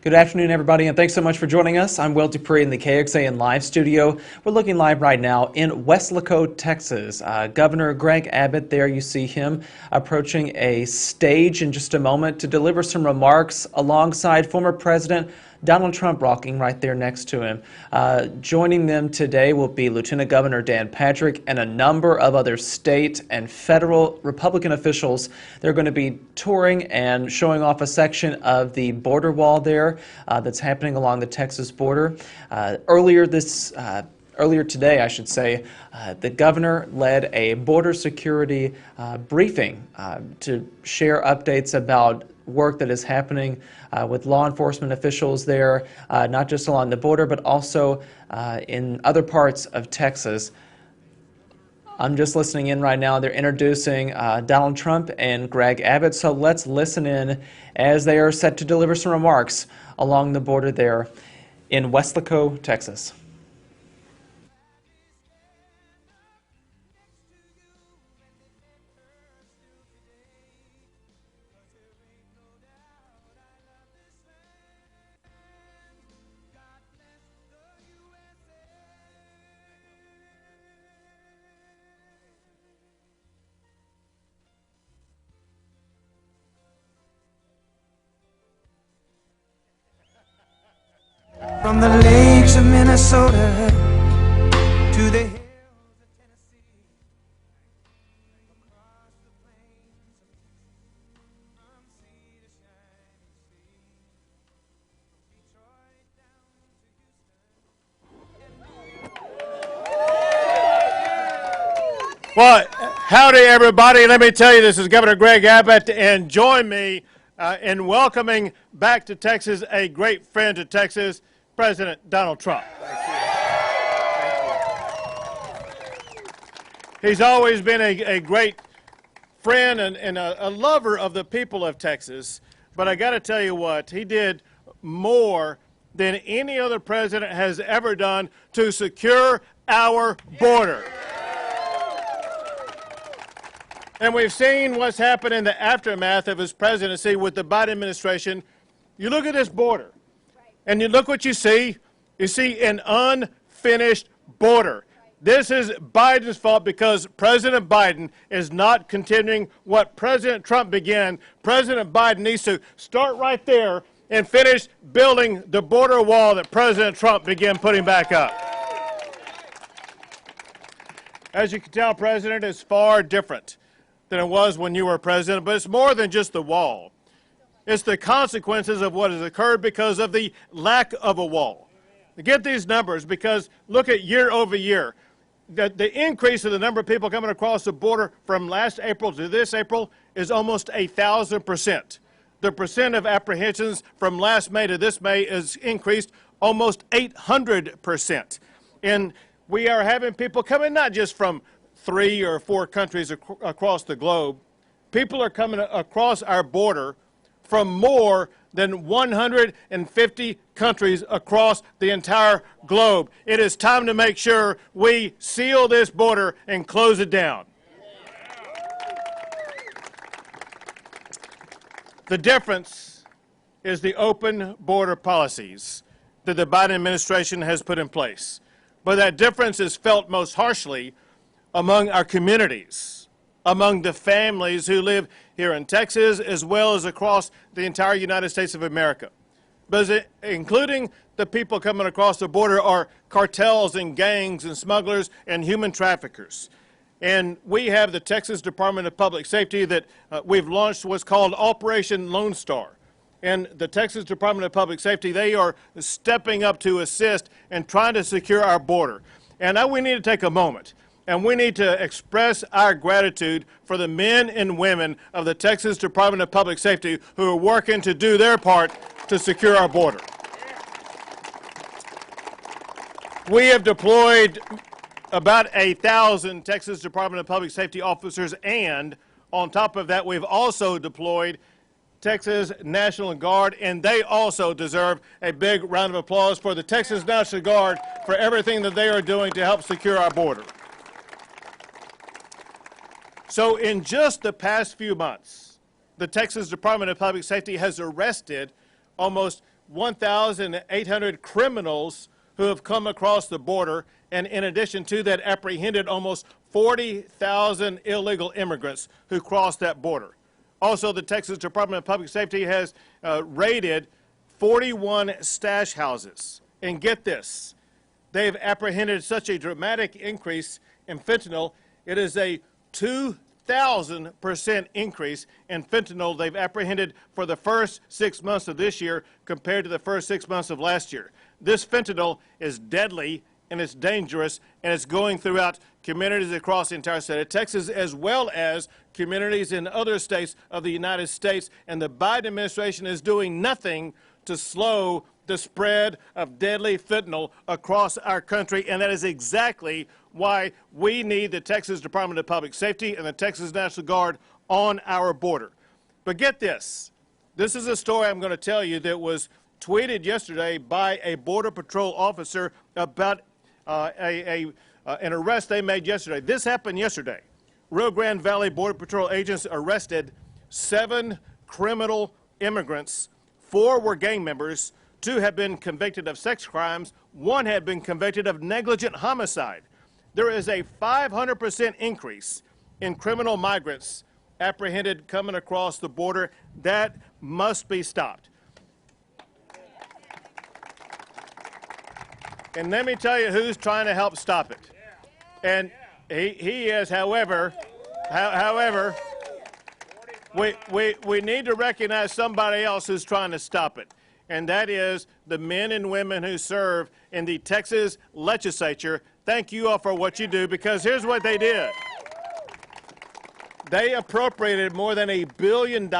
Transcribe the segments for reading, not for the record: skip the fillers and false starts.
Good afternoon, everybody, and thanks so much for joining us. I'm Will Dupree in the KXAN Live studio. We're looking live right now in Weslaco, Texas. Governor Greg Abbott, there you see him approaching a stage in just a moment to deliver some remarks alongside former President Donald Trump, walking right there next to him. Joining them today will be Lieutenant Governor Dan Patrick and a number of other state and federal Republican officials. They're going to be touring and showing off a section of the border wall there that's happening along the Texas border. Earlier today, I should say, the governor led a border security briefing to share updates about work that is happening with law enforcement officials there, not just along the border, but also in other parts of Texas. I'm just listening in right now. They're introducing Donald Trump and Greg Abbott, so let's listen in as they are set to deliver some remarks along the border there in Weslaco, Texas. From the lakes of Minnesota to the hills of Tennessee, across the plains from sea to shining sea, from Detroit down to Houston. Well, howdy everybody. Let me tell you, this is Governor Greg Abbott, and join me in welcoming back to Texas a great friend to Texas, President Donald Trump. He's always been a great friend and a lover of the people of Texas, but I got to tell you what, he did more than any other president has ever done to secure our border. And we've seen what's happened in the aftermath of his presidency with the Biden administration. You look at this border, and you look what you see. You see an unfinished border. This is Biden's fault because President Biden is not continuing what President Trump began. President Biden needs to start right there and finish building the border wall that President Trump began putting back up. As you can tell, President, is far different than it was when you were president, but it's more than just the wall. It's the consequences of what has occurred because of the lack of a wall. Get these numbers because look at year over year. The increase in the number of people coming across the border from last April to this April is almost 1,000%. The percent of apprehensions from last May to this May is increased almost 800%. And we are having people coming not just from 3 or 4 countries across the globe. People are coming across our border from more than 150 countries across the entire globe. It is time to make sure we seal this border and close it down. The difference is the open border policies that the Biden administration has put in place. But that difference is felt most harshly among our communities, among the families who live here in Texas, as well as across the entire United States of America. But including the people coming across the border are cartels and gangs and smugglers and human traffickers. And we have the Texas Department of Public Safety that we've launched what's called Operation Lone Star. And the Texas Department of Public Safety, they are stepping up to assist and trying to secure our border. And now we need to take a moment. And we need to express our gratitude for the men and women of the Texas Department of Public Safety who are working to do their part to secure our border. We have deployed about 1,000 Texas Department of Public Safety officers, and on top of that, we've also deployed Texas National Guard, and they also deserve a big round of applause for the Texas National Guard for everything that they are doing to help secure our border. So in just the past few months, the Texas Department of Public Safety has arrested almost 1,800 criminals who have come across the border, and in addition to that, apprehended almost 40,000 illegal immigrants who crossed that border. Also, the Texas Department of Public Safety has raided 41 stash houses. And get this, they've apprehended such a dramatic increase in fentanyl. It is a 2,000% increase in fentanyl they've apprehended for the first 6 months of this year compared to the first 6 months of last year. This fentanyl is deadly and it's dangerous, and it's going throughout communities across the entire state of Texas, as well as communities in other states of the United States. And the Biden administration is doing nothing to slow the spread of deadly fentanyl across our country, and that is exactly why we need the Texas Department of Public Safety and the Texas National Guard on our border. But get this. This is a story I'm going to tell you that was tweeted yesterday by a Border Patrol officer about an arrest they made yesterday. This happened yesterday. Rio Grande Valley Border Patrol agents arrested 7 criminal immigrants. 4 were gang members. 2 had been convicted of sex crimes. 1 had been convicted of negligent homicide. There is a 500% increase in criminal migrants apprehended coming across the border. That must be stopped. And let me tell you who's trying to help stop it. And he is, however, we need to recognize somebody else who's trying to stop it. And that is the men and women who serve in the Texas legislature. Thank you all for what you do, because here's what they did. They appropriated more than $1 billion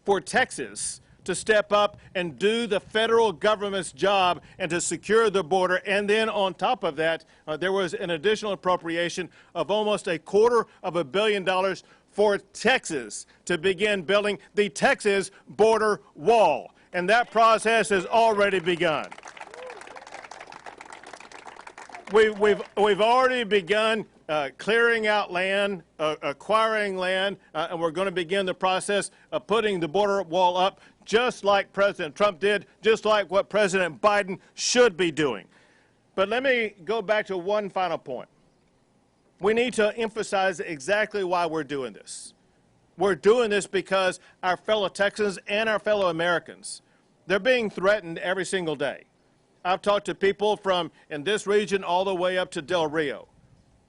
for Texas to step up and do the federal government's job and to secure the border. And then on top of that, there was an additional appropriation of almost $250 million for Texas to begin building the Texas border wall. And that process has already begun. We've already begun clearing out land, acquiring land, and we're going to begin the process of putting the border wall up, just like President Trump did, just like what President Biden should be doing. But let me go back to one final point. We need to emphasize exactly why we're doing this. We're doing this because our fellow Texans and our fellow Americans, they're being threatened every single day. I've talked to people from in this region all the way up to Del Rio.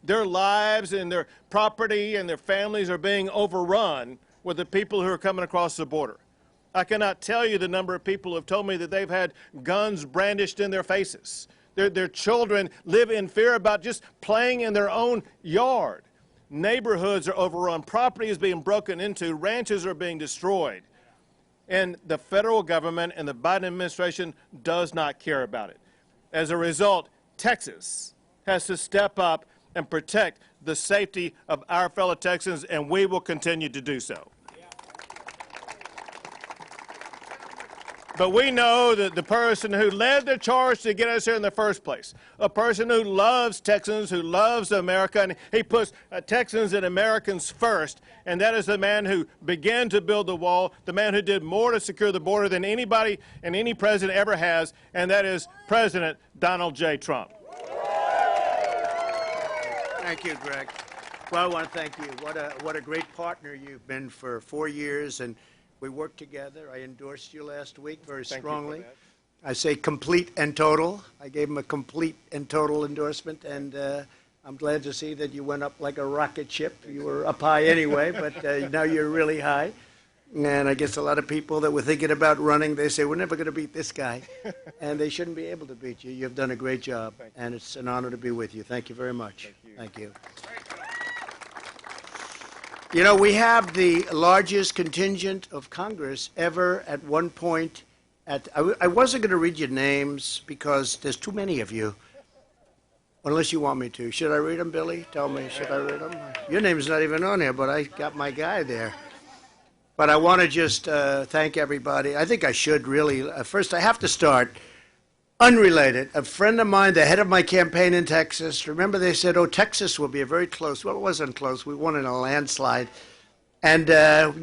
Their lives and their property and their families are being overrun with the people who are coming across the border. I cannot tell you the number of people who have told me that they've had guns brandished in their faces. Their children live in fear about just playing in their own yard. Neighborhoods are overrun. Property is being broken into. Ranches are being destroyed. And the federal government and the Biden administration does not care about it. As a result, Texas has to step up and protect the safety of our fellow Texans, and we will continue to do so. But we know that the person who led the charge to get us here in the first place, a person who loves Texans, who loves America, and he puts Texans and Americans first, and that is the man who began to build the wall, the man who did more to secure the border than anybody and any president ever has, and that is President Donald J. Trump. Thank you, Greg. Well, I want to thank you. What a great partner you've been for 4 years, and we worked together. I endorsed you last week very strongly. I say complete and total. I gave him a complete and total endorsement, and I'm glad to see that you went up like a rocket ship. You were up high anyway, but now you're really high. And I guess a lot of people that were thinking about running, they say, we're never going to beat this guy. And they shouldn't be able to beat you. You've done a great job, and it's an honor to be with you. Thank you very much. Thank you. You know, we have the largest contingent of Congress ever at one point. I wasn't going to read your names because there's too many of you, unless you want me to. Should I read them, Billy? Tell me, should I read them? Your name's not even on here, but I got my guy there. But I want to just thank everybody. I think I should really. First, I have to start. Unrelated, a friend of mine, the head of my campaign in Texas, remember they said, oh, Texas will be a very close. Well, it wasn't close. We won in a landslide. And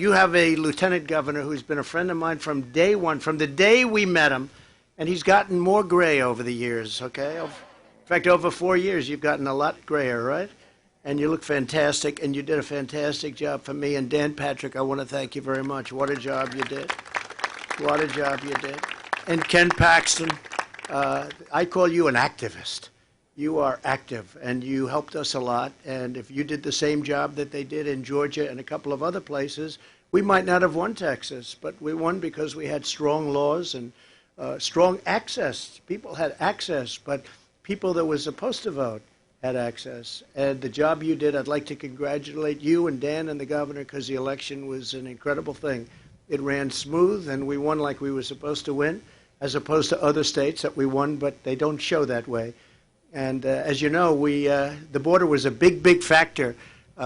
you have a lieutenant governor who's been a friend of mine from day one, from the day we met him, and he's gotten more gray over the years, okay? In fact, over 4 years, you've gotten a lot grayer, right? And you look fantastic, and you did a fantastic job for me. And Dan Patrick, I want to thank you very much. What a job you did. What a job you did. And Ken Paxton, I call you an activist. You are active, and you helped us a lot. And if you did the same job that they did in Georgia and a couple of other places, we might not have won Texas, but we won because we had strong laws and strong access. People had access, but people that were supposed to vote had access. And the job you did, I'd like to congratulate you and Dan and the governor, because the election was an incredible thing. It ran smooth, and we won like we were supposed to win, as opposed to other states that we won, but they don't show that way. And as you know, the border was a big, big factor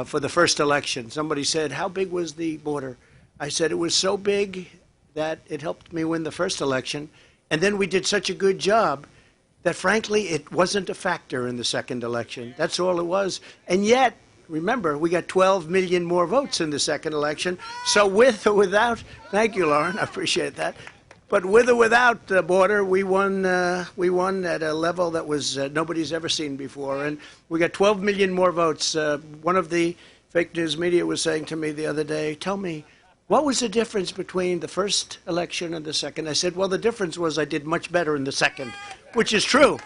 for the first election. Somebody said, how big was the border? I said it was so big that it helped me win the first election. And then we did such a good job that, frankly, it wasn't a factor in the second election. That's all it was. And yet, remember, we got 12 million more votes in the second election. So with or without, thank you, Lauren, I appreciate that. But with or without the border, we won at a level that was nobody's ever seen before. And we got 12 million more votes. One of the fake news media was saying to me the other day, tell me, what was the difference between the first election and the second? I said, well, the difference was I did much better in the second, which is true.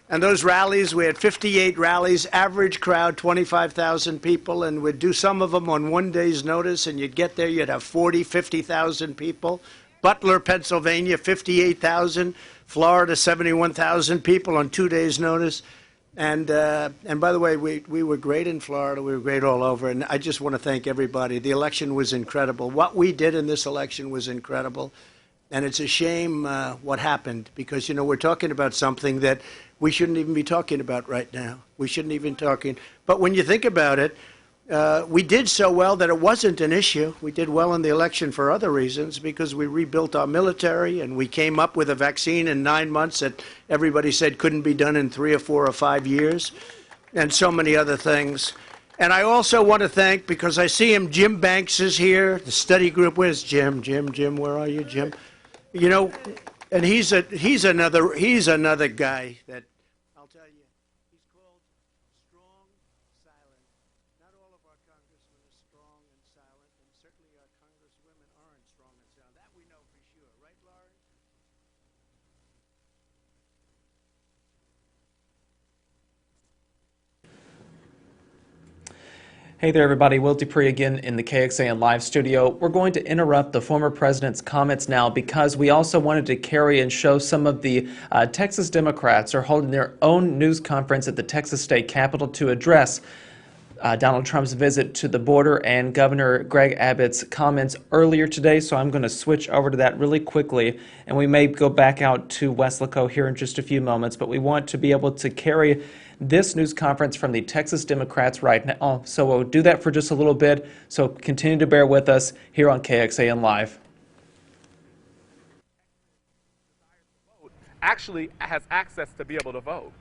And those rallies, we had 58 rallies, average crowd, 25,000 people, and we'd do some of them on one day's notice, and you'd get there, you'd have 40, 50,000 people. Butler, Pennsylvania, 58,000. Florida, 71,000 people on 2 days' notice. And by the way, we were great in Florida. We were great all over. And I just want to thank everybody. The election was incredible. What we did in this election was incredible. And it's a shame what happened, because, you know, we're talking about something that we shouldn't even be talking about right now. We shouldn't even be talking. But when you think about it, we did so well that it wasn't an issue. We did well in the election for other reasons, because we rebuilt our military and we came up with a vaccine in 9 months that everybody said couldn't be done in 3 or 4 or 5 years, and so many other things. And I also want to thank, because I see him, Jim Banks is here, the study group. Where's Jim? Jim, where are you, Jim? You know, and he's another guy that, I'll tell you, he's called strong, silent. Not all of our congressmen are strong and silent, and certainly our congresswomen aren't strong and silent. That we know for sure, right, Lauren? Hey there, everybody. Will Dupree again in the KXAN Live studio. We're going to interrupt the former president's comments now, because we also wanted to carry and show some of the Texas Democrats are holding their own news conference at the Texas State Capitol to address Donald Trump's visit to the border and Governor Greg Abbott's comments earlier today. So I'm going to switch over to that really quickly, and we may go back out to Weslaco here in just a few moments, but we want to be able to carry this news conference from the Texas Democrats right now. So we'll do that for just a little bit. So continue to bear with us here on KXAN Live. Actually has access to be able to vote.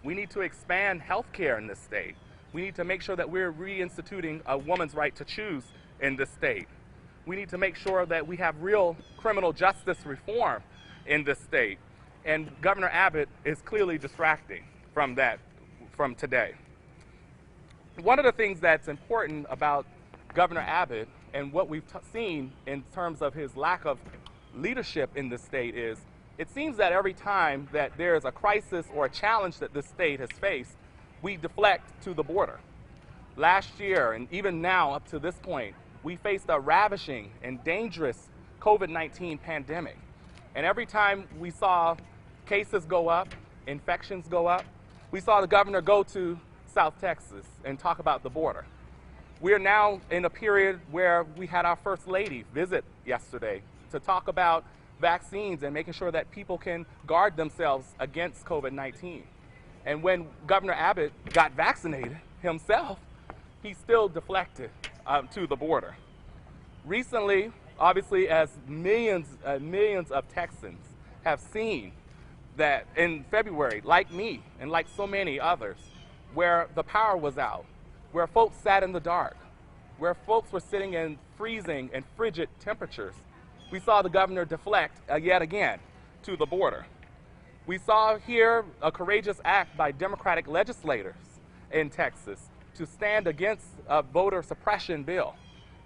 We need to expand health care in this state. We need to make sure that we're reinstituting a woman's right to choose in this state. We need to make sure that we have real criminal justice reform in this state. And Governor Abbott is clearly distracting from that, from today. One of the things that's important about Governor Abbott and what we've seen in terms of his lack of leadership in this state is, it seems that every time that there's a crisis or a challenge that this state has faced, we deflect to the border. Last year, and even now up to this point, we faced a ravishing and dangerous COVID-19 pandemic. And every time we saw cases go up, infections go up, we saw the governor go to South Texas and talk about the border. We are now in a period where we had our First Lady visit yesterday to talk about vaccines and making sure that people can guard themselves against COVID-19. And when Governor Abbott got vaccinated himself, he still deflected to the border. Recently, obviously, as millions of Texans have seen that in February, like me and like so many others, where the power was out, where folks sat in the dark, where folks were sitting in freezing and frigid temperatures, we saw the governor deflect yet again to the border. We saw here a courageous act by Democratic legislators in Texas to stand against a voter suppression bill.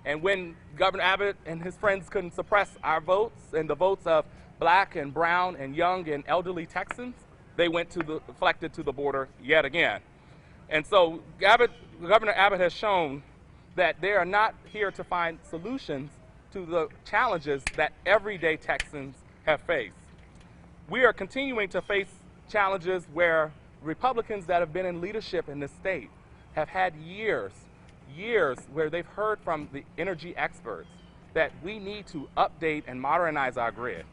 And when Governor Abbott and his friends couldn't suppress our votes and the votes of black and brown and young and elderly Texans, they deflected to the border yet again. And so Governor Abbott has shown that they are not here to find solutions to the challenges that everyday Texans have faced. We are continuing to face challenges where Republicans that have been in leadership in this state have had years where they've heard from the energy experts that we need to update and modernize our grid.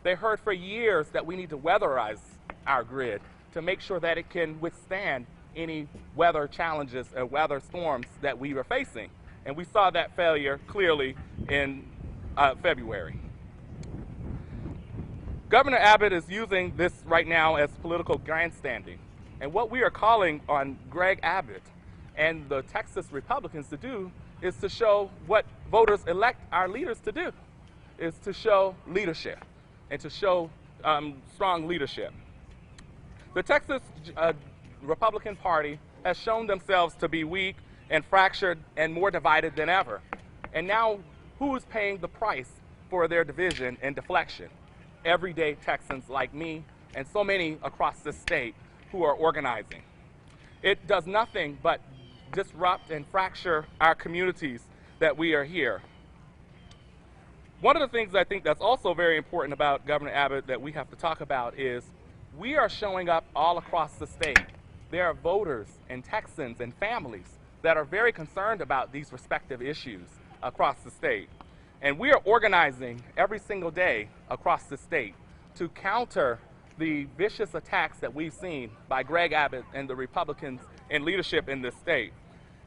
They heard for years that we need to weatherize our grid to make sure that it can withstand any weather challenges or weather storms that we were facing. And we saw that failure clearly in February. Governor Abbott is using this right now as political grandstanding. And what we are calling on Greg Abbott and the Texas Republicans to do is to show what voters elect our leaders to do, is to show leadership and to show strong leadership. The Texas Republican Party has shown themselves to be weak and fractured and more divided than ever. And now, who is paying the price for their division and deflection? Everyday Texans like me and so many across the state who are organizing. It does nothing but disrupt and fracture our communities that we are here. One of the things I think that's also very important about Governor Abbott that we have to talk about is we are showing up all across the state. There are voters and Texans and families that are very concerned about these respective issues across the state. And we are organizing every single day across the state to counter the vicious attacks that we've seen by Greg Abbott and the Republicans in leadership in this state.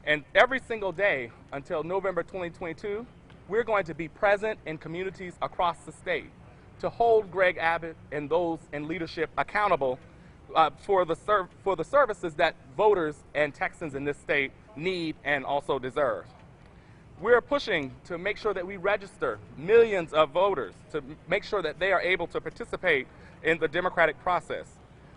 And every single day until November 2022, we're going to be present in communities across the state to hold Greg Abbott and those in leadership accountable for the services that voters and Texans in this state need and also deserve. We're pushing to make sure that we register millions of voters to make sure that they are able to participate in the democratic process,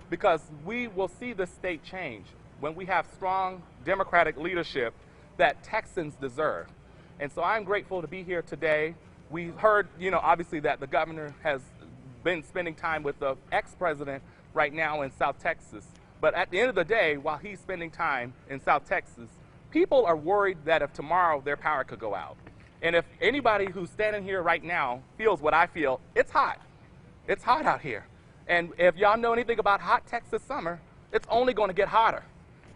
because we will see the state change when we have strong democratic leadership that Texans deserve. And so I'm grateful to be here today. We heard, obviously that the governor has been spending time with the ex-president right now in South Texas. But at the end of the day, while he's spending time in South Texas, people are worried that if tomorrow their power could go out. And if anybody who's standing here right now feels what I feel, it's hot. It's hot out here. And if y'all know anything about hot Texas summer, it's only going to get hotter.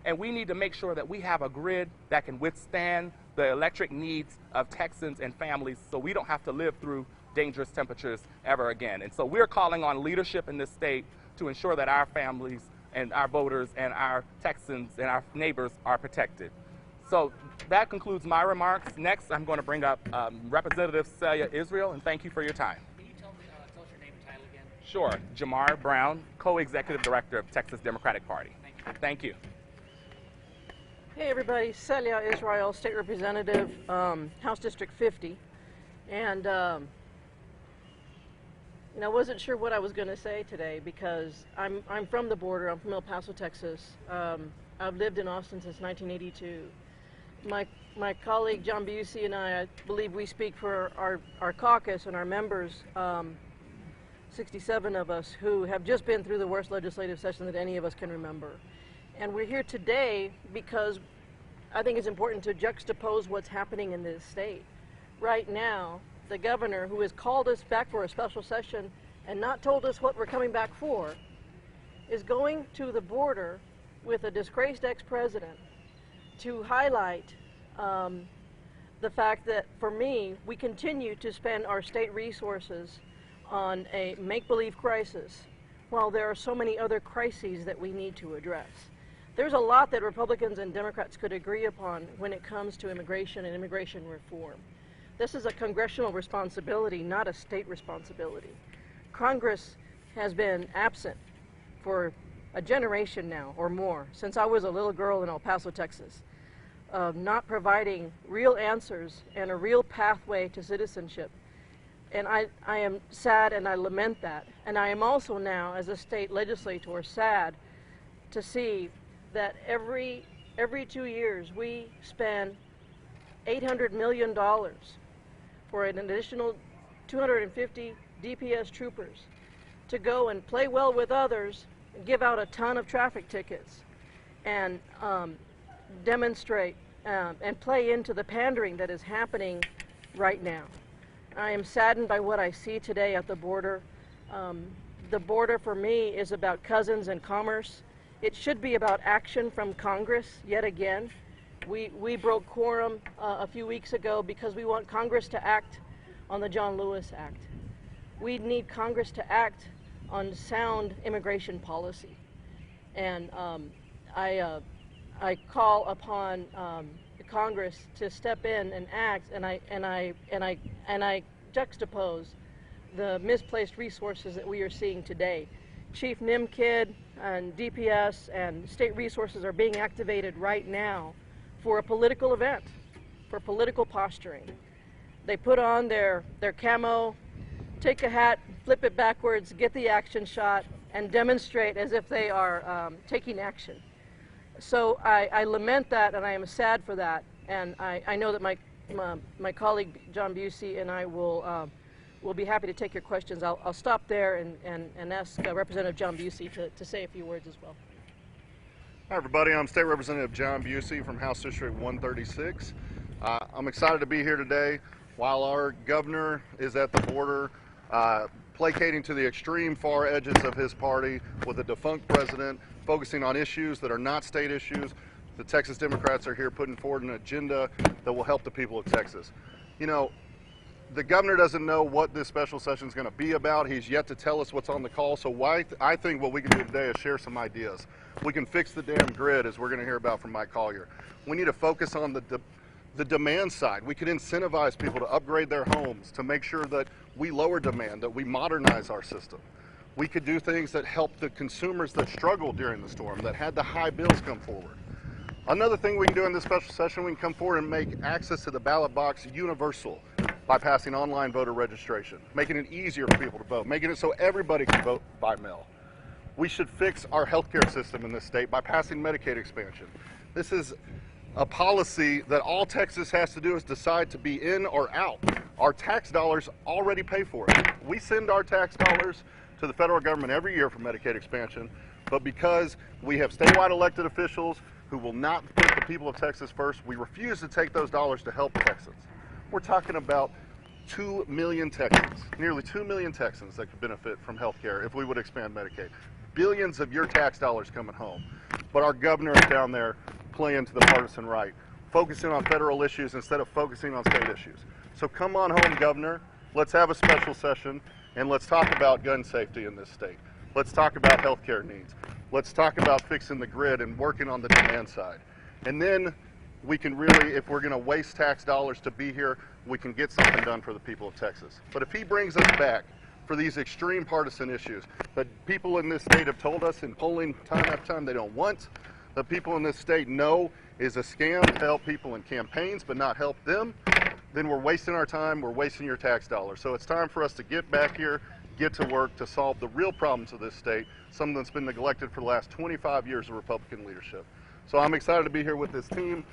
And we need to make sure that we have a grid that can withstand the electric needs of Texans and families so we don't have to live through dangerous temperatures ever again. And so we're calling on leadership in this state to ensure that our families and our voters and our Texans and our neighbors are protected. So that concludes my remarks. Next, I'm going to bring up Representative Celia Israel, and thank you for your time. Can you tell us your name and title again? Sure. Jamar Brown, Co-Executive Director of Texas Democratic Party. Thank you. Hey everybody, Celia Israel, State Representative, House District 50. And I wasn't sure what I was going to say today because I'm from the border. I'm from El Paso, Texas. I've lived in Austin since 1982. My colleague John Busey and I believe we speak for our caucus and our members, 67 of us who have just been through the worst legislative session that any of us can remember. And we're here today because I think it's important to juxtapose what's happening in this state. Right now, the governor, who has called us back for a special session and not told us what we're coming back for, is going to the border with a disgraced ex-president to highlight the fact that, for me, we continue to spend our state resources on a make-believe crisis while there are so many other crises that we need to address. There's a lot that Republicans and Democrats could agree upon when it comes to immigration and immigration reform. This is a congressional responsibility, not a state responsibility. Congress has been absent for a generation now or more, since I was a little girl in El Paso, Texas. of not providing real answers and a real pathway to citizenship. And I am sad and I lament that. And I am also now, as a state legislator, sad to see that every 2 years we spend $800 million for an additional 250 DPS troopers to go and play well with others, give out a ton of traffic tickets, and demonstrate and play into the pandering that is happening right now. I am saddened by what I see today at the border. The border for me is about cousins and commerce. It should be about action from Congress yet again. We broke quorum a few weeks ago because we want Congress to act on the John Lewis Act. We need Congress to act on sound immigration policy. And I call upon Congress to step in and act, and I juxtapose the misplaced resources that we are seeing today. Chief Nimkid and DPS and state resources are being activated right now for a political event, for political posturing. They put on their camo, take a hat, flip it backwards, get the action shot, and demonstrate as if they are taking action. So I lament that, and I am sad for that. And I know that my colleague John Busey and I will be happy to take your questions. I'll stop there and ask Representative John Busey to say a few words as well. Hi everybody, I'm State Representative John Busey from House District 136. I'm excited to be here today while our governor is at the border placating to the extreme far edges of his party with a defunct president, focusing on issues that are not state issues. The Texas Democrats are here putting forward an agenda that will help the people of Texas. You know, the governor doesn't know what this special session is going to be about. He's yet to tell us what's on the call. So I think what we can do today is share some ideas. We can fix the damn grid, as we're going to hear about from Mike Collier. We need to focus on the demand side. We could incentivize people to upgrade their homes, to make sure that we lower demand, that we modernize our system. We could do things that help the consumers that struggled during the storm, that had the high bills, come forward. Another thing we can do in this special session, we can come forward and make access to the ballot box universal by passing online voter registration, making it easier for people to vote, making it so everybody can vote by mail. We should fix our healthcare system in this state by passing Medicaid expansion. This is a policy that all Texas has to do is decide to be in or out. Our tax dollars already pay for it. We send our tax dollars to the federal government every year for Medicaid expansion, but because we have statewide elected officials who will not put the people of Texas first, we refuse to take those dollars to help Texans. We're talking about 2 million Texans, nearly 2 million Texans that could benefit from health care if we would expand Medicaid. Billions of your tax dollars coming home. But our governor is down there playing to the partisan right, focusing on federal issues instead of focusing on state issues. So come on home, Governor. Let's have a special session, and let's talk about gun safety in this state. Let's talk about health care needs. Let's talk about fixing the grid and working on the demand side. And then we can really, if we're going to waste tax dollars to be here, we can get something done for the people of Texas. But if he brings us back for these extreme partisan issues that people in this state have told us in polling time after time they don't want, that people in this state know is a scam to help people in campaigns but not help them, then we're wasting our time, we're wasting your tax dollars. So it's time for us to get back here, get to work to solve the real problems of this state, something that's been neglected for the last 25 years of Republican leadership. So I'm excited to be here with this team.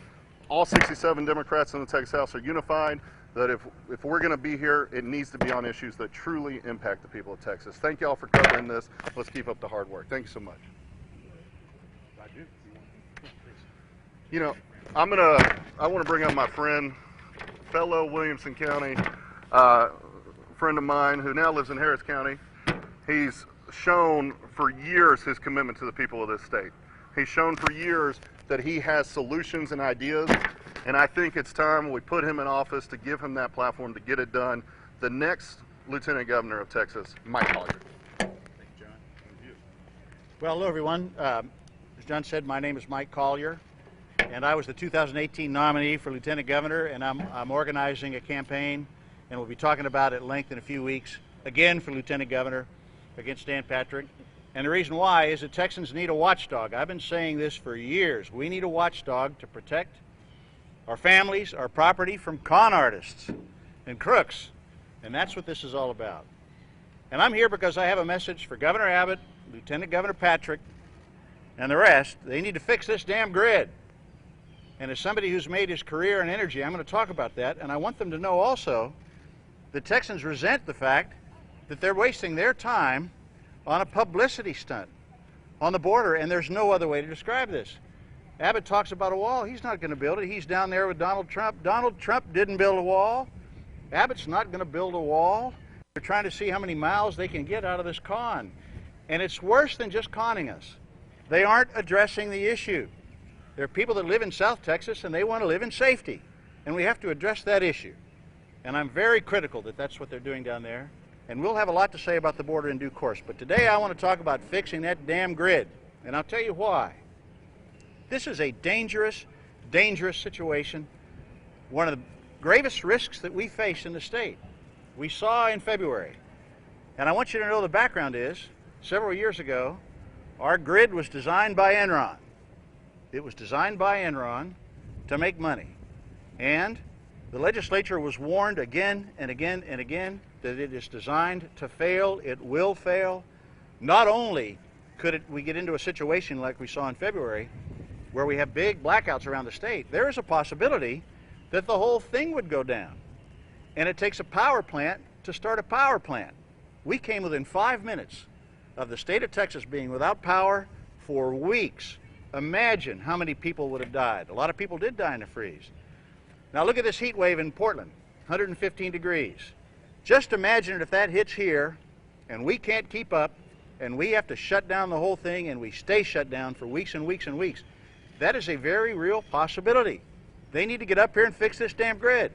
All 67 Democrats in the Texas House are unified that if we're going to be here, it needs to be on issues that truly impact the people of Texas. Thank you all for covering this. Let's keep up the hard work. Thank you so much. You know, I want to bring up my friend, fellow Williamson County friend of mine who now lives in Harris County. He's shown for years his commitment to the people of this state. He's shown for years that he has solutions and ideas, and I think it's time we put him in office to give him that platform to get it done. The next Lieutenant Governor of Texas, Mike Collier. Thank you, John. Thank you. Well, hello, everyone. As John said, my name is Mike Collier, and I was the 2018 nominee for Lieutenant Governor, and I'm organizing a campaign, and we'll be talking about it at length in a few weeks, again for Lieutenant Governor against Dan Patrick. And the reason why is that Texans need a watchdog. I've been saying this for years. We need a watchdog to protect our families, our property from con artists and crooks. And that's what this is all about. And I'm here because I have a message for Governor Abbott, Lieutenant Governor Patrick, and the rest. They need to fix this damn grid. And as somebody who's made his career in energy, I'm going to talk about that. And I want them to know also that Texans resent the fact that they're wasting their time on a publicity stunt on the border, and there's no other way to describe this. Abbott talks about a wall. He's not going to build it. He's down there with Donald Trump. Donald Trump didn't build a wall. Abbott's not going to build a wall. They're trying to see how many miles they can get out of this con. And it's worse than just conning us. They aren't addressing the issue. There are people that live in South Texas and they want to live in safety. And we have to address that issue. And I'm very critical that that's what they're doing down there. And we'll have a lot to say about the border in due course. But today I want to talk about fixing that damn grid. And I'll tell you why. This is a dangerous, dangerous situation. One of the gravest risks that we face in the state. We saw in February. And I want you to know the background is, several years ago, our grid was designed by Enron. It was designed by Enron to make money. And the legislature was warned again and again and again that it is designed to fail. It will fail. Not only could we get into a situation like we saw in February, where we have big blackouts around the state, there is a possibility that the whole thing would go down. And it takes a power plant to start a power plant. We came within 5 minutes of the state of Texas being without power for weeks. Imagine how many people would have died. A lot of people did die in the freeze. Now look at this heat wave in Portland, 115 degrees. Just imagine if that hits here and we can't keep up and we have to shut down the whole thing and we stay shut down for weeks and weeks and weeks. That is a very real possibility. They need to get up here and fix this damn grid.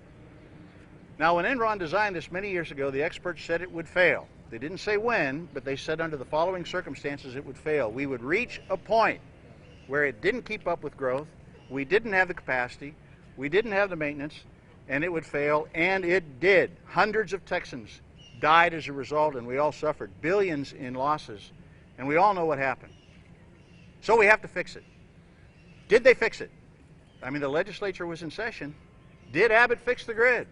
Now when Enron designed this many years ago, the experts said it would fail. They didn't say when, but they said under the following circumstances it would fail. We would reach a point where it didn't keep up with growth, we didn't have the capacity, we didn't have the maintenance, and it would fail, and it did. Hundreds of Texans died as a result, and we all suffered billions in losses, and we all know what happened. So we have to fix it. Did they fix it? I mean, the legislature was in session. Did Abbott fix the grid?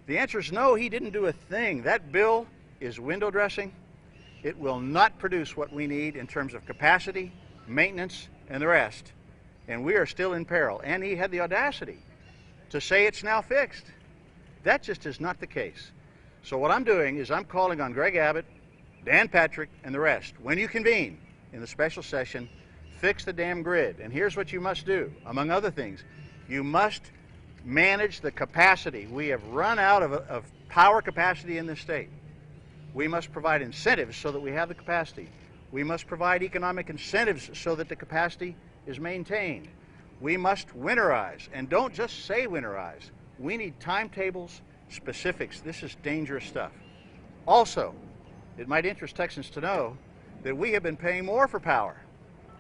The answer is no, he didn't do a thing. That bill is window dressing. It will not produce what we need in terms of capacity, maintenance, and the rest. And we are still in peril. And he had the audacity to say it's now fixed. That just is not the case. So what I'm doing is I'm calling on Greg Abbott, Dan Patrick, and the rest. When you convene in the special session, fix the damn grid. And here's what you must do, among other things. You must manage the capacity. We have run out of power capacity in this state. We must provide incentives so that we have the capacity. We must provide economic incentives so that the capacity is maintained. We must winterize, and don't just say winterize. We need timetables, specifics. This is dangerous stuff. Also, it might interest Texans to know that we have been paying more for power,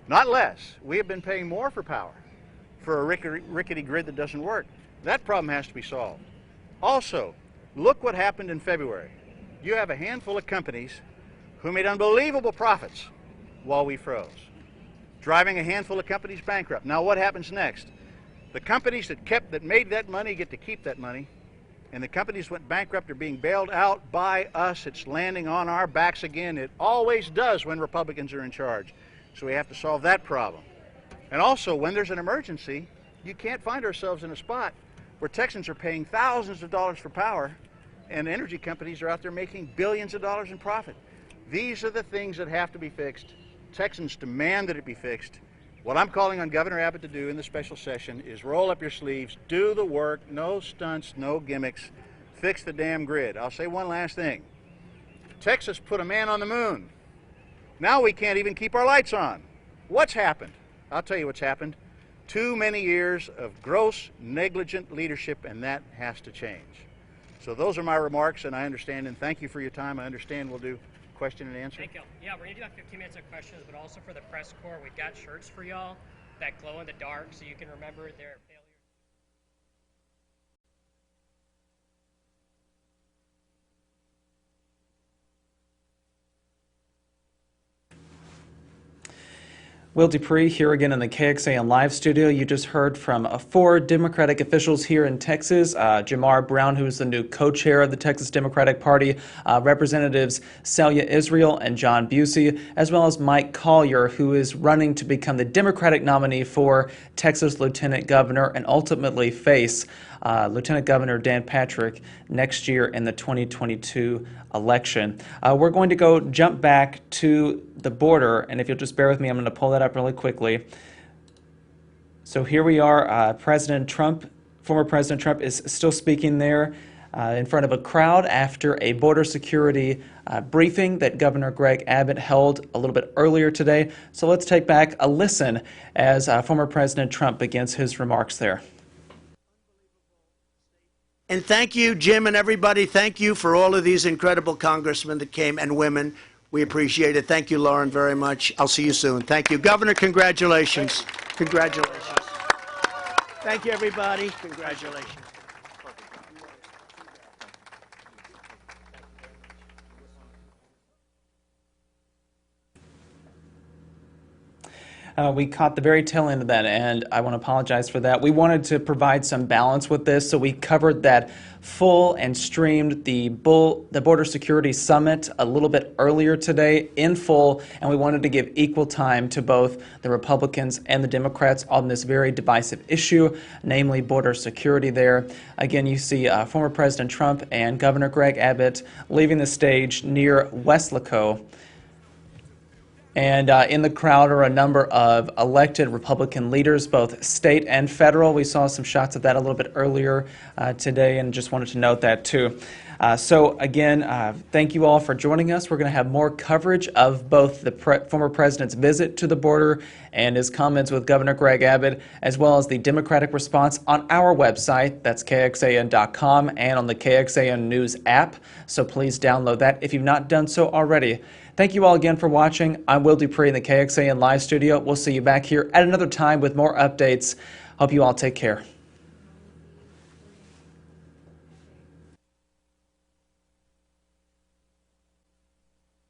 not less. We have been paying more for power for a rickety grid that doesn't work. That problem has to be solved. Also, look what happened in February. You have a handful of companies who made unbelievable profits while we froze, driving a handful of companies bankrupt. Now what happens next? The companies that made that money get to keep that money, and the companies went bankrupt are being bailed out by us. It's landing on our backs again. It always does when Republicans are in charge. So we have to solve that problem. And also, when there's an emergency, you can't find ourselves in a spot where Texans are paying thousands of dollars for power and energy companies are out there making billions of dollars in profit. These are the things that have to be fixed. Texans demand that it be fixed. What I'm calling on Governor Abbott to do in the special session is roll up your sleeves, do the work, no stunts, no gimmicks, fix the damn grid. I'll say one last thing. Texas put a man on the moon. Now we can't even keep our lights on. What's happened? I'll tell you what's happened. Too many years of gross, negligent leadership, and that has to change. So those are my remarks, and I understand, and thank you for your time. I understand we'll do question and answer. Thank you. Yeah, we're going to do about 15 minutes of questions, but also for the press corps, we've got shirts for y'all that glow in the dark so you can remember their failures. Will Dupree here again in the KXAN Live studio. You just heard from 4 Democratic officials here in Texas. Jamar Brown, who is the new co-chair of the Texas Democratic Party, Representatives Celia Israel and John Busey, as well as Mike Collier, who is running to become the Democratic nominee for Texas Lieutenant Governor and ultimately face Lieutenant Governor Dan Patrick next year in the 2022 election. We're going to go jump back to the border, and if you'll just bear with me, I'm going to pull that up really quickly. So here we are. President Trump, former President Trump, is still speaking there in front of a crowd after a border security briefing that Governor Greg Abbott held a little bit earlier today. So let's take back a listen as former President Trump begins his remarks there. And thank you, Jim, and everybody. Thank you for all of these incredible congressmen that came and women. We appreciate it. Thank you, Lauren, very much. I'll see you soon. Thank you. Governor, congratulations. Congratulations. Thank you, everybody. Congratulations. We caught the very tail end of that, and I want to apologize for that. We wanted to provide some balance with this, so we covered that full and streamed the Border Security Summit a little bit earlier today in full, and we wanted to give equal time to both the Republicans and the Democrats on this very divisive issue, namely border security there. Again, you see former President Trump and Governor Greg Abbott leaving the stage near Weslaco. And in the crowd are a number of elected Republican leaders, both state and federal. We saw some shots of that a little bit earlier today, and just wanted to note that too. So again, thank you all for joining us. We're going to have more coverage of both the former president's visit to the border and his comments with Governor Greg Abbott, as well as the Democratic response on our website. That's KXAN.com and on the KXAN News app. So please download that if you've not done so already. Thank you all again for watching. I'm Will Dupree in the KXAN Live studio. We'll see you back here at another time with more updates. Hope you all take care.